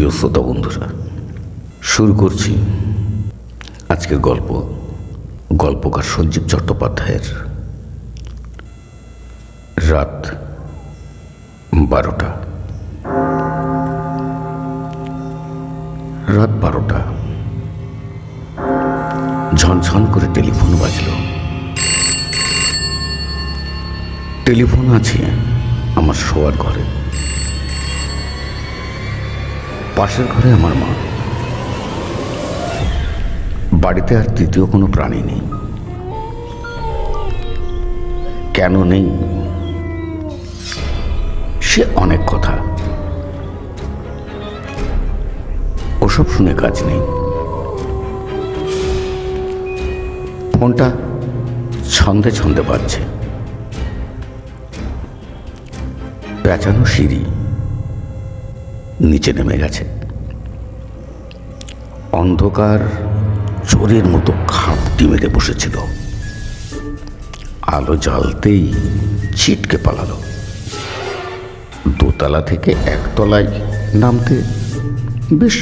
প্রিয় শ্রোতা বন্ধুরা, শুরু করছি আজকের গল্প। গল্পকার সঞ্জীব চট্টোপাধ্যায়ের রাত 12টা। রাত 12টা, ঝনঝন করে টেলিফোন বাজল। টেলিফোন আছে আমার শোয়ার ঘরে। পাশের ঘরে আমার মা। বাড়িতে আর তৃতীয় কোনো প্রাণী নেই। কেন নেই সে অনেক কথা, ওসব শুনে কাজ নেই। ফোনটা ছন্দে ছন্দে বাজছে। পেঁচানো সিঁড়ি নিচে নেমে গেছে। অন্ধকার চোরের মতো খাপটি মেরে বসেছিল। আলো জ্বালতেই ছিটকে পালালো। দোতলা থেকে একতলায় নামতে বেশ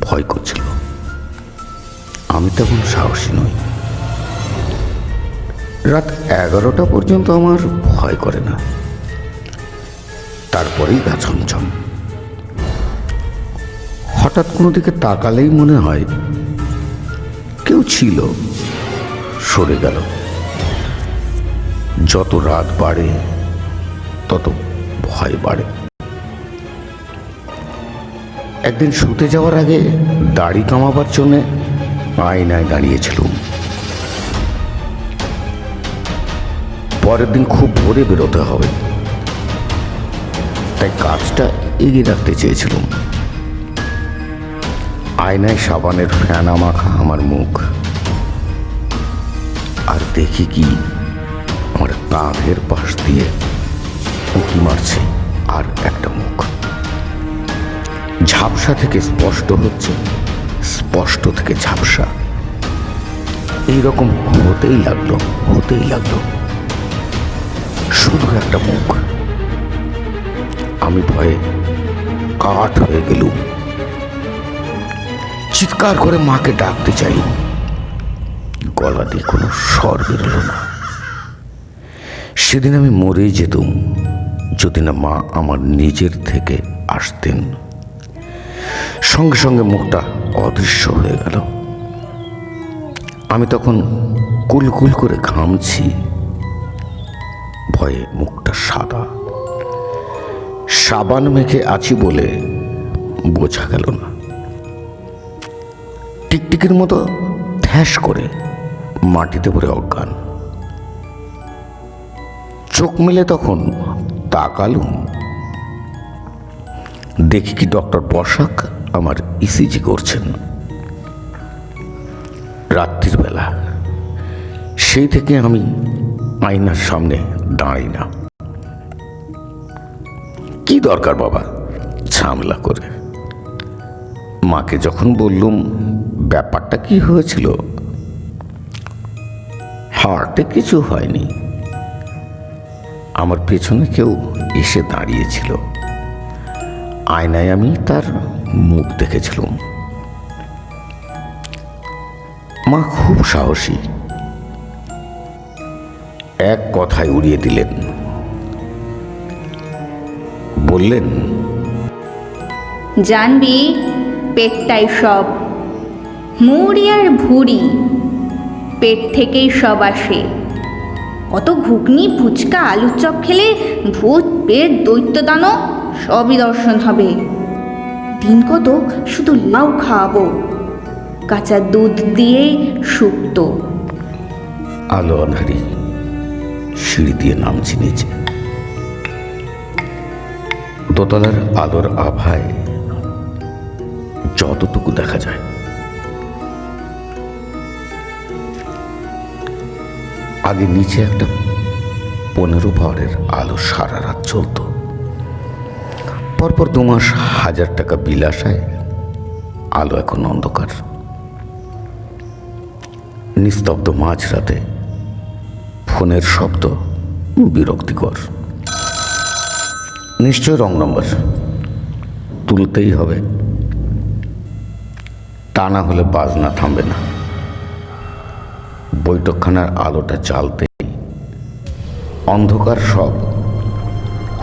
ভয় করছিল। আমি তখন সাহসী নই। রাত 11টা পর্যন্ত আমার ভয় করে না, তারপরেই গা ছমছম। হঠাৎ কোনো দিকে তাকালেই মনে হয় কেউ ছিল, সরে গেল। যত রাত বাড়ে তত ভয় বাড়ে। একদিন শুতে যাওয়ার আগে দাড়ি কামাবার জন্যে আয়নায় দাঁড়িয়েছিলাম। পরের দিন খুব ভোরে বেরোতে হবে, তাই কাজটা এগিয়ে রাখতে চেয়েছিলাম। আয়নায় সাবানের ফেনা মাখা আমার মুখ, আর দেখি কি আমার কাঁধের পাশ দিয়ে উঁকি মারছে আর একটা মুখ। ঝাপসা থেকে স্পষ্ট হচ্ছে, স্পষ্ট থেকে ঝাপসা, এইরকম হতেই লাগলো। শুধু একটা মুখ। আমি ভয়ে কাঠ হয়ে গেলুম। চিৎকার করে মাকে ডাকতে চাই, গলা দিয়ে কোনো স্বর বেরোল না। সেদিন আমি মরেই যেতুম যদি না মা আমার নিজের থেকে আসতেন। সঙ্গে সঙ্গে মুখটা অদৃশ্য হয়ে গেল। আমি তখন কুলকুল করে ঘামছি। ভয়ে মুখটা সাদা। সাবান মেখে আছি বলে বোঝা গেল না। টিকটিকির মতো ঠ্যাস করে মাটিতে পড়ে অজ্ঞান। চোখ মেলে তখন তাকালুম, দেখি কি ডক্টর বসাক আমার ইসিজি করছেন। রাত্রির বেলা। সেই থেকে আমি আয়নার সামনে দাঁড়াই না। কি দরকার বাবা ঝামেলা করে। মাকে যখন বললুম ব্যাপারটা কি হয়েছিল, হার্টে কিছু হয়নি। আমার পেছনে কেউ এসে দাঁড়িয়েছিল। আয়নায় আমি তার মুখ দেখেছিলাম। মা খুব সাহসী। এক কথায় উড়িয়ে দিলেন। বললেন, জানবি পেটটাই সব, মুড়ি আর ভুড়ি, পেট থেকেই সব আসে। অত ঘুগনি ফুচকা আলুর চপ খেলে ভূত পেট দৈত্য দানব সবই দর্শন হবে। দিন কত শুধু লাউ খাওয়াবো, কাঁচা দুধ দিয়ে শুক্তো। আলো আঁধারি সিঁড়ি দিয়ে নামছি নিচে। দোতলার আলোর আভায় যতটুকু দেখা যায়। আগে নিচে একটা 15 পাওয়ারের আলো সারা রাত চলত। পরপর 2 মাস 1000 টাকা বিল আসায় আলো এখন অন্ধকার। নিস্তব্ধ মাঝরাতে ফোনের শব্দ বিরক্তিকর। নিশ্চয় রং নম্বর, তুলতেই হবে। তা না হলে বাজনা থামবে না। বৈঠকখানার আলোটা জ্বালতেই অন্ধকার সব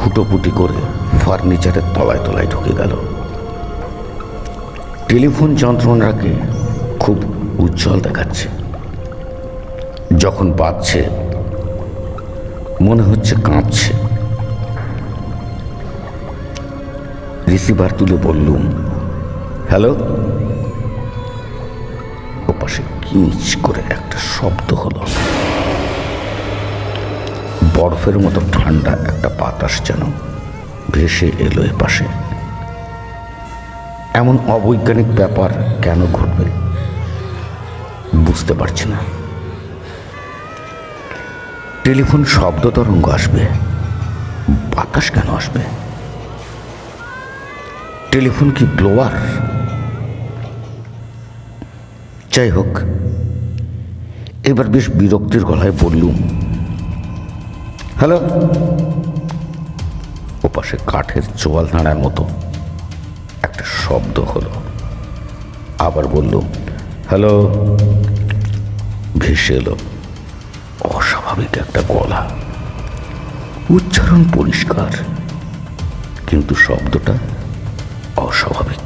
হুটোপুটি করে ফার্নিচারের তলায় তলায় ঢুকে গেল। টেলিফোন যন্ত্রণাকে খুব উজ্জ্বল দেখাচ্ছে। যখন বাজছে মনে হচ্ছে কাঁপছে। রিসিভার তুলে বললুম, হ্যালো। ওপাশে কিঞ্চ করে একটা শব্দ হলো। বরফের মতো ঠান্ডা একটা বাতাস যেন ভেসে এলো এপাশে। এমন অবৈজ্ঞানিক ব্যাপার কেন ঘটবে বুঝতে পারছি না। টেলিফোন শব্দ তরঙ্গ আসবে, বাতাস কেন আসবে? টেলিফোন কি ব্লোয়ার? যাই হোক, এবার বেশ বিরক্তির গলায় বললুম, হ্যালো। ওপাশে কাঠের চোয়াল নাড়ার মতো একটা শব্দ হলো। আবার বললুম, হ্যালো। ভেসে এলো অস্বাভাবিক একটা গলা। উচ্চারণ পরিষ্কার, কিন্তু শব্দটা অস্বাভাবিক।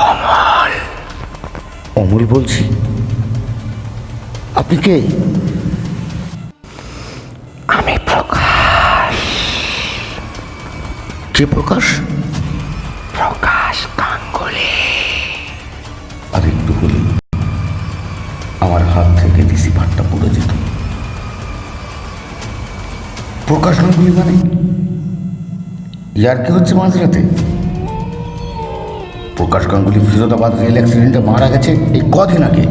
অমল। অমল বলছি। আপনি কে? আমি প্রকাশ। কে প্রকাশ? প্রকাশ গাঙ্গুলি। আর একটু হলে আমার হাত থেকে রিসিভারটা পড়ে যেত। প্রকাশ গাঙ্গুলি মানে? ইয়ার কি হচ্ছে মাঝরাতে? প্রকাশ গাঙ্গুলি ফিরোজাবাদ রেল অ্যাক্সিডেন্টে মারা গেছে এই কদিন আগে।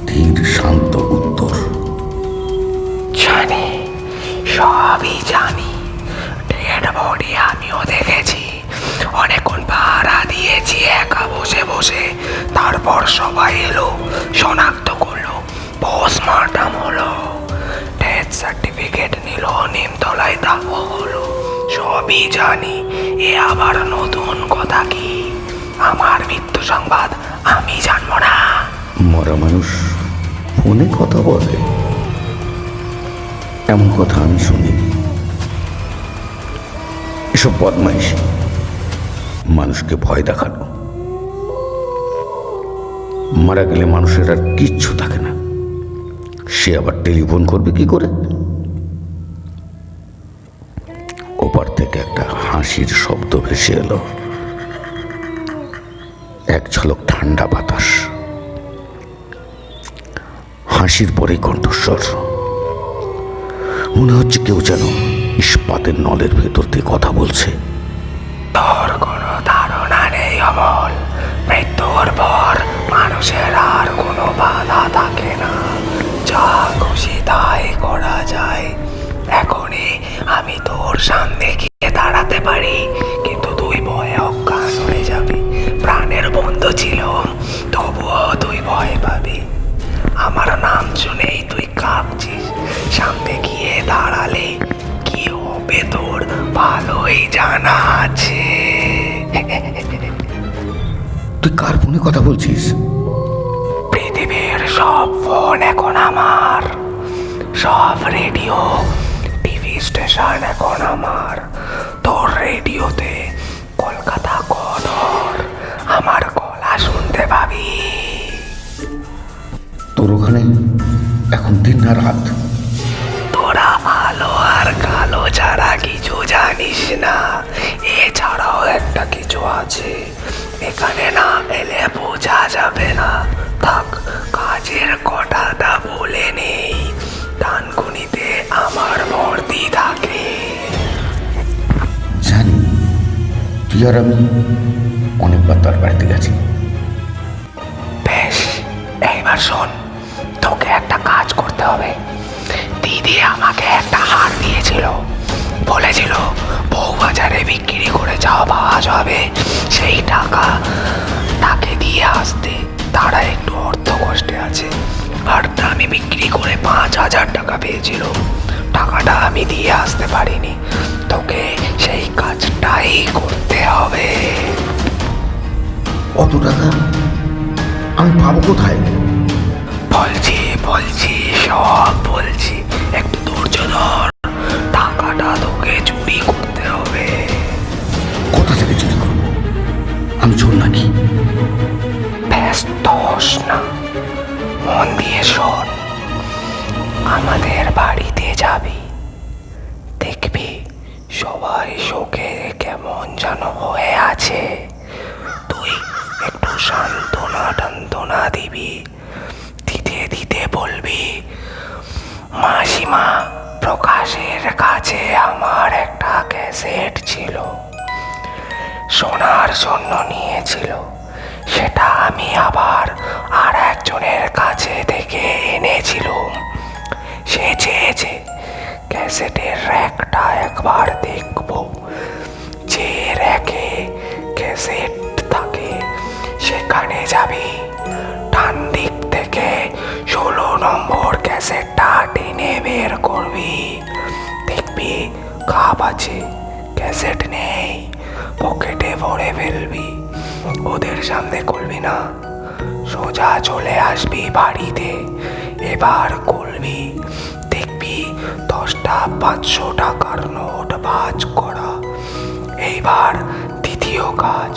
ধীর শান্ত উত্তর, জানি, সবই জানি। ডেড বডি আমিও দেখেছি। অনেকক্ষণ পাহারা দিয়েছি একা বসে বসে। তারপর সবাই এলো, শনাক্ত করলো, পোস্টমর্টম হলো, ডেথ সার্টিফিকেট নিল, নিমতলায় দাহ হলো। সবই জানি। এ আবার নতুন কথা কি? আমার মৃত্যু সংবাদ আমি জানবো না? মরা মানুষ ফোনে কথা বলে, এমন কথা আমি শুনি। এসব বদমাইশি, মানুষকে ভয় দেখানো। মারা গেলে মানুষের আর কিচ্ছু থাকে না, সে আবার টেলিফোন করবে কি করে? ওপার থেকে একটা হাসির শব্দ ভেসে এলো। এক ঝলক ঠান্ডা বাতাস, হাসির পরেই কণ্ঠস্বর। মনে হচ্ছে কেউ যেন ইস্পাতের নলের ভেতর দিয়ে কথা বলছে। তোর কোনো ধারণা নেই অমল, মৃত্যুর পর মানুষের আর কোনো বাধা থাকে না, যা খুশি তাই করা যায়। এখনই আমি তোর সামনে গিয়ে দাঁড়াতে পারি, কিন্তু তুই ভয়ে অজ্ঞান হয়ে যাবি। প্রাণের বন্ধু ছিল, তবুও তুই ভয় পাবি। আমার নাম শুনেই তুই কাঁপছিস। সামনে গিয়ে দাঁড়ালে কি হবে তোর ভালোই জানা আছে। তুই কার ফোনে কথা বলছিস? পৃথিবীর সব ফোন এখন আমার, সব রেডিও টিভি স্টেশন এখন আমার। তোর রেডিওতে কলকাতা কদর আমার গলা শুনতে পাবি। তোর ওখানে এখন দিন না রাত? তোরা আলো আর কালো ছাড়া কিছু জানিস না। এছাড়াও একটা কিছু আছে, এখানে না এলে বোঝা যাবে না। থাক, কাজের কথাটা বলে নেই। ডানকুনিতে আমার ভর্তি থাকে। জানি, তুই আর আমি অনেকবার তার বাড়িতে গেছি। বেশ, এইবার শোন, তোকে একটা কাজ করতে হবে। দিদি আমাকে একটা হার দিয়েছিল, বলেছিল বউবাজারে বিক্রি করে যা পাওয়া যাবে সেই টাকা তাকে দিয়ে আসতে। তারা একটু অর্থ কষ্টে আছে। হারটা আমি বিক্রি করে 5,000 টাকা পেয়েছিল। টাকাটা আমি দিয়ে আসতে পারিনি। তোকে সেই কাজটাই করতে হবে। অত টাকা আমি পাবো কোথায়? বলছি বলছি সব বলছি, একটু ধৈর্য ধর। টাকাটা তোকে চুরি করতে হবে। কোথা থেকে চুরি করবো? আমি চোর নাকি? ব্যস্ত হোস না, মন দিয়ে শোন। আমাদের বাড়িতে যাবি, দেখবি সবাই শোকে কেমন যেন হয়ে আছে। তুই একটু সান্ত্বনা টান্তনা দিবি, দিতে দিতে বলবি, মাসিমা, প্রকাশের কাছে আমার একটা ক্যাসেট ছিল, শোনার জন্য নিয়েছিল। সেটা আমি আবার আর একজনের কাছে থেকে এনেছিলাম। সে চেয়েছে ক্যাসেটের র্যাকটা একবার দেখব। যে র্যাকে ক্যাসেট থাকে সেখানে যাবি, ডান দিক থেকে 16 নম্বর ক্যাসেটটা টেনে বের করবি। দেখবি কাপ আছে, ক্যাসেট নেই, পকেটে ভরে ফেলবি। ওদের সামনে করবি না, সোজা চলে আসবি বাড়িতে। এবার করবি, দেখবি 10টা 500 টাকার নোট ভাঁজ করা। এইবার দ্বিতীয় কাজ,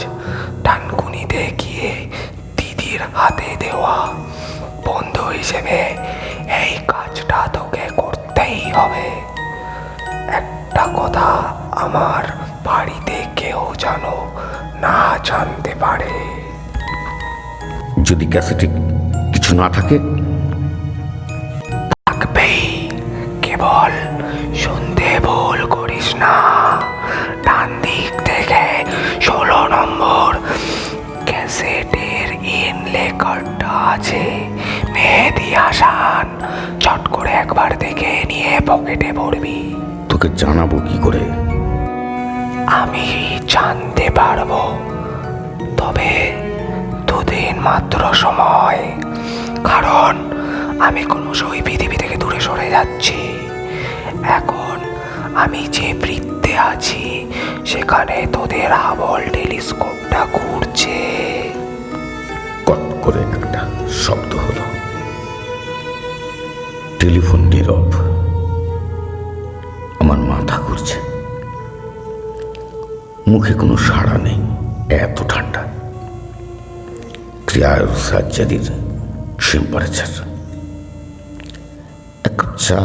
ডানকুনিতে গিয়ে দিদির হাতে দেওয়া। বন্ধু হিসেবে এই কাজটা তোকে করতেই হবে। একটা কথা আমার বাড়িতে কেউ যেন না জানতে পারে। যদি ক্যাসেটে কিছু না থাকে? থাকবেই, কেবল শুনতে ভুল করিস না। ডান দিক থেকে 16 নম্বর ক্যাসেটের ইনলে কার্ডটা আছে, মেহেদি হাসান। চট করে একবার দেখে নিয়ে পকেটে ভরবি। তোকে জানাবো কি করে? আমি জানতে পারবো, তবে 2 দিন মাত্র সময়। কারণ আমি ক্রমশই পৃথিবী থেকে দূরে সরে যাচ্ছি। এখন আমি যে বৃত্তে আছি সেখানে তোদের হাবল টেলিস্কোপটা ঘুরছে। কট করে একটা শব্দ হলো, টেলিফোন নীরব। আমার মাথা ঘুরছে, মুখে কোনো সাড়া নেই, এত ঠান্ডা। ক্রিয়ার সার্জারির টেম্পারেচার। এক কাপ চা,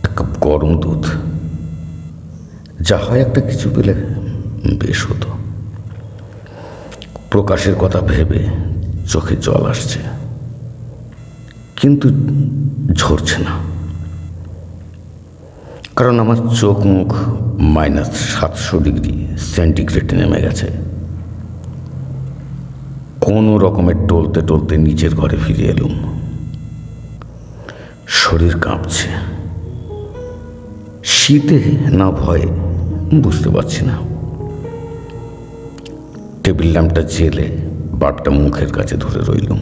এক কাপ গরম দুধ, যা হয় একটা কিছু পেলে বেশ হতো। প্রকাশের কথা ভেবে চোখে জল আসছে, কিন্তু ঝরছে না। কারণ আমার চোখ মুখ -700 ডিগ্রি সেন্টিগ্রেডে নেমে গেছে। কোনো রকমের টলতে টলতে নিচের ঘরে ফিরে এলুম। শরীর কাঁপছে, শীতে না ভয়ে বুঝতে পারছি না। টেবিল ল্যাম্পটা জেলে বাল্বটা মুখের কাছে ধরে রইলুম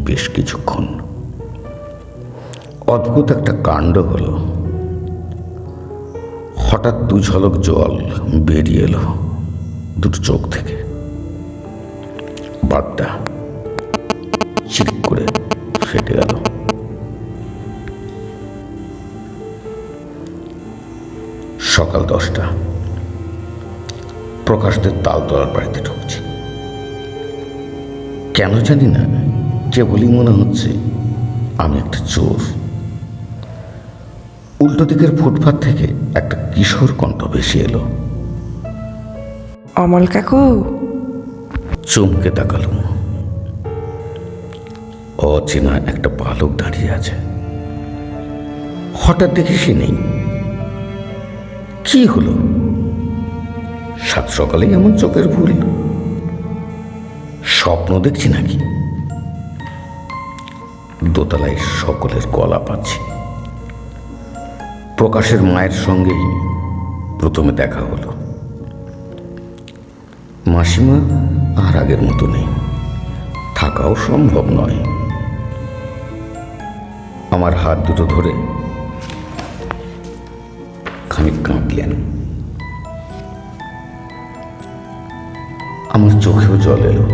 বেশ কিছুক্ষণ। অদ্ভুত একটা কাণ্ড হলো। হঠাৎ 2 ঝলক জল বেরিয়ে এলো দুটো চোখ থেকে। বাল্বটা চিক করে ফেটে গেল। সকাল 10টা। প্রকাশদের তালতলার বাড়িতে ঢুকছি। কেন জানি না, কেবলই মনে হচ্ছে আমি একটা চোর। উল্টো দিকের ফুটপাত থেকে একটা কিশোর কণ্ঠ ভেসে এলো। অমল কাকু। চমকে তাকালুম। অচেনা একটা বালক দাঁড়িয়ে আছে। হঠাৎ দেখি সে নেই। কি হলো? সাত সকালেই এমন চোখের ভুল? স্বপ্ন দেখছি নাকি? দোতলায় সকলের গলা পাচ্ছি। প্রকাশের মায়ের সঙ্গেই প্রথমে দেখা হলো। মাসিমা আর আগের মতো নেই, থাকাও সম্ভব নয়। আমার হাত দুটো ধরে খানিক কাঁদলেন। আমার চোখেও জল এলো।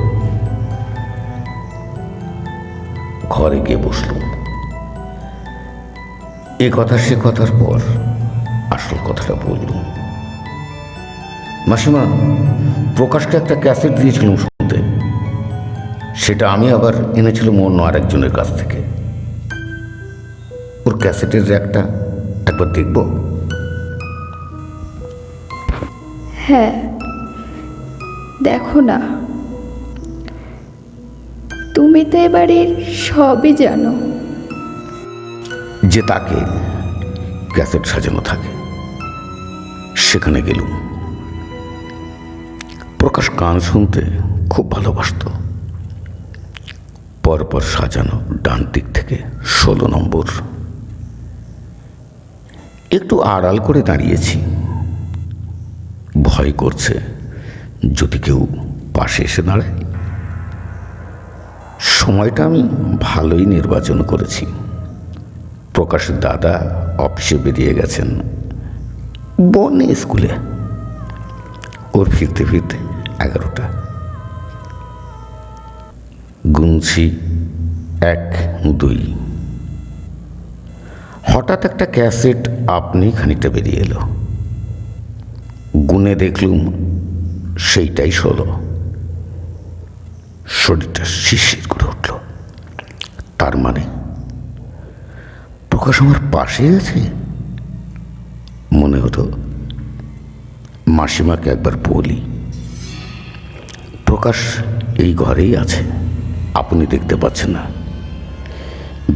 ঘরে গিয়ে বসলুম। এ কথা সে কথার পর আসল কথাটা বললুম। মাসিমা, প্রকাশকে একটা ক্যাসেট দিয়েছিলাম শুনতে, সেটা আমি আবার এনেছিলাম অন্য আরেকজনের কাছ থেকে। ওর ক্যাসেটের র্যাকটা একবার দেখব? হ্যাঁ, দেখো না, তুমি তো এবারে সবই জানো। যে তাকে ক্যাসেট সাজানো থাকে সেখানে গেলুম। প্রকাশ গান শুনতে খুব ভালোবাসত। পরপর সাজানো ডান দিক থেকে 16 নম্বর। একটু আড়াল করে দাঁড়িয়েছি, ভয় করছে যদি কেউ পাশে এসে দাঁড়ায়। সময়টা আমি ভালোই নির্বাচন করেছি। প্রকাশের দাদা অফিসে বেরিয়ে গেছেন, বোন নেই স্কুলে। ওর ফিরতে ফিরতে 11টা। গুনছি 1, 2। হঠাৎ একটা ক্যাসেট আপনি খানিকটা বেরিয়ে এলো। গুনে দেখলুম সেইটাই 16। শরীরটা শিরশির করে উঠল। তার মানে প্রকাশ আমার পাশে আছে। মনে হতো মাসিমাকে একবার বলি, প্রকাশ এই ঘরেই আছে, আপনি দেখতে পাচ্ছেন না।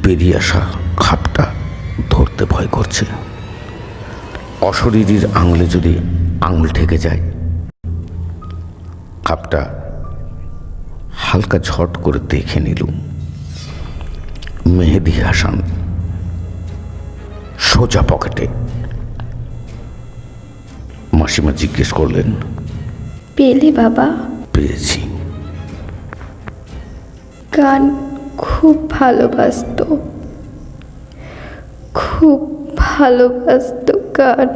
বেরিয়ে আসা খাপটা ধরতে ভয় করছে। অশরীরীর আঙুলে যদি আঙুল ঠেকে যায়। খাপটা হালকা ঝট করে দেখে নিলুম। মেহেদি হাসান, সোজা পকেটে। মাসিমা জিজ্ঞেস করলেন, পেলে বাবা? পেয়েছি। গান খুব ভালোবাসতো, খুব ভালোবাসতো গান।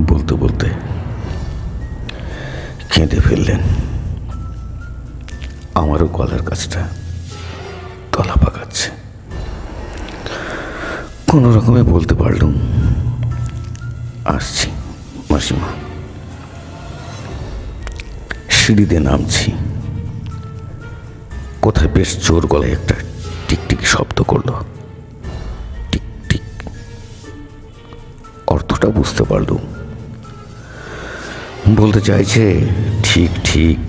বলতে বলতে কেঁদে ফেললেন। আমারও গলার কাছটা গলা পাকাচ্ছে। কোনো রকমে বলতে পারলুম, আসছি মাসিমা। সিঁড়িতে নামছি। কোথায় বেশ জোর গলায় একটা টিকটিকি শব্দ করলো। Tick tick. অর্থটা বুঝতে পারলুম। বলতে চাইছে, ঠিক ঠিক।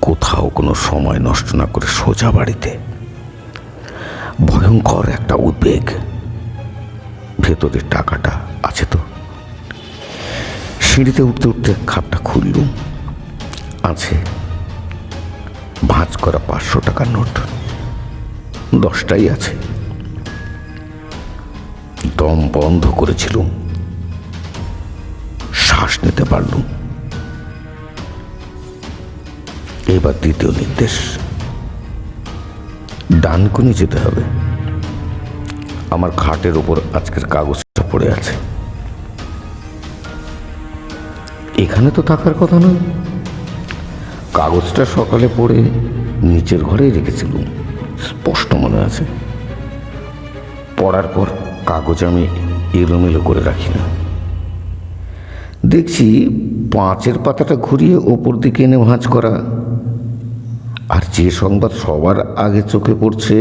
কোথাও কোনো সময় নষ্ট না করে সোজা বাড়িতে। ভয়ঙ্কর একটা উদ্বেগ। ভেতরে টাকাটা আছে তো? সিঁড়িতে উঠতে উঠতে খাপটা খুললুম। আছে ভাঁজ করা 500 টাকার নোট। 10টাই আছে। দম বন্ধ করেছিলুম। শ্বাস নিতে পারলুম। এবার দ্বিতীয় নির্দেশ, ডান কোণে যেতে হবে। আমার খাটের ওপর আজকের কাগজটা পড়ে আছে। এখানে তো থাকার কথা নয়। কাগজটা সকালে পড়ে নিচের ঘরেই রেখেছিলুম, স্পষ্ট মনে আছে। পড়ার পর কাগজ আমি এলোমেলো করে রাখি না। দেখছি 5-এর পাতাটা ঘুরিয়ে ওপর দিকে এনে ভাঁজ করা। আর যে সংবাদ সবার আগে চোখে পড়ছে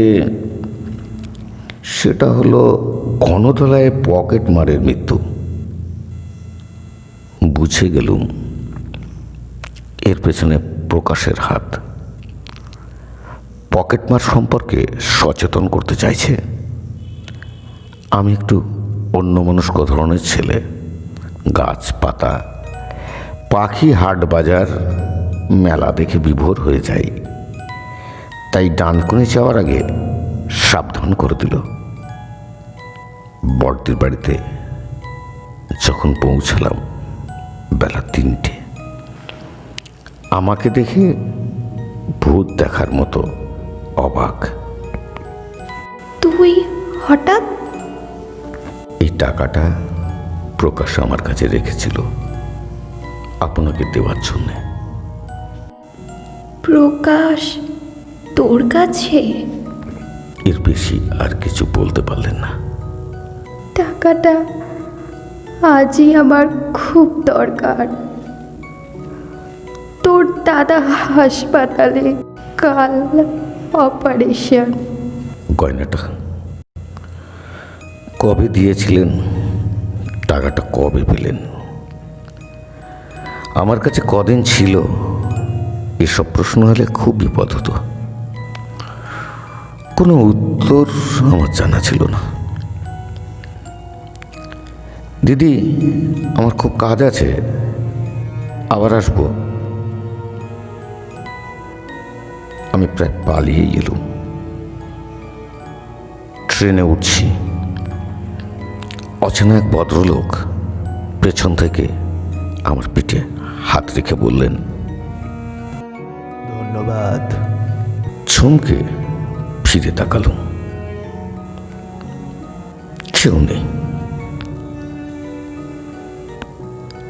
সেটা হলো গণধোলায় পকেট মারের মৃত্যু। বুঝে গেলুম এর পেছনে প্রকাশের হাত। পকেটমার সম্পর্কে সচেতন করতে চাইছে। আমি একটু অন্যমনস্ক ধরনের ছেলে। গাছপাতা, পাখি, হাট বাজার, মেলা দেখে বিভোর হয়ে যাই। তাই ডান কোণে যাওয়ার আগে সাবধান করে দিল। বড়দির বাড়িতে যখন পৌঁছালাম বেলা 3টে। আমাকে দেখে ভূত দেখার মতো অবাক। তুই হঠাৎ? এই টাকাটা প্রকাশ আমার কাছে রেখেছিল আপনাকে দেওয়ার জন্যে। প্রকাশ তোর কাছে? এর বেশি আর কিছু বলতে পারলেন না। টাকাটা আজই আমার খুব দরকার। তোর দাদা হাসপাতালে, কাল অপারেশন। গয়নাটা কবে দিয়েছিলেন, টাকাটা কবে পেলেন, আমার কাছে কদিন ছিল, এসব প্রশ্ন হলে খুব বিপদ হতো। কোনো উত্তর আমার জানা ছিল না। দিদি, আমার খুব কাজ আছে, আবার আসবো। আমি প্রায় পালিয়ে এলুম। ট্রেনে উঠছি, অচেনা এক ভদ্রলোক পেছন থেকে আমার পিঠে হাত রেখে বললেন, ধন্যবাদ। চমকে ফিরে তাকালুম, কেউ নেই।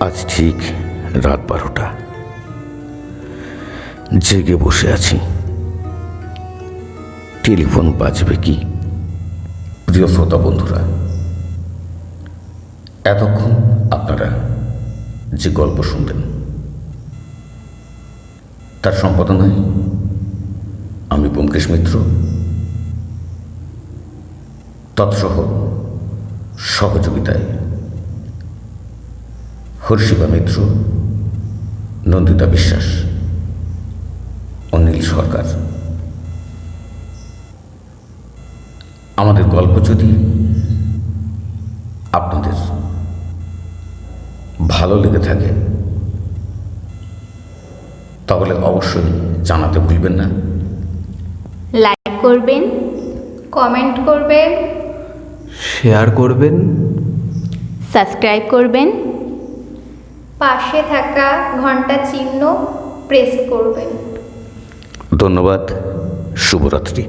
আজ ঠিক রাত 12টা, জেগে বসে আছি। টেলিফোন বাজবে কি? প্রিয় শ্রোতা বন্ধুরা, এতক্ষণ আপনারা যে গল্প শুনলেন তার সম্পাদনায় আমি ব্যোমকেশ মিত্র, তৎসহ সহযোগিতায় হর্ষিবা মিত্র, নন্দিতা বিশ্বাস, অনিল সরকার। আমাদের গল্প যদি আপনাদের ভালো লেগে থাকে তাহলে অবশ্যই জানাতে ভুলবেন না। লাইক করবেন, কমেন্ট করবেন, শেয়ার করবেন, সাবস্ক্রাইব করবেন, পাশে থাকা ঘন্টা চিহ্ন প্রেস করবেন। ধন্যবাদ। শুভরাত্রি।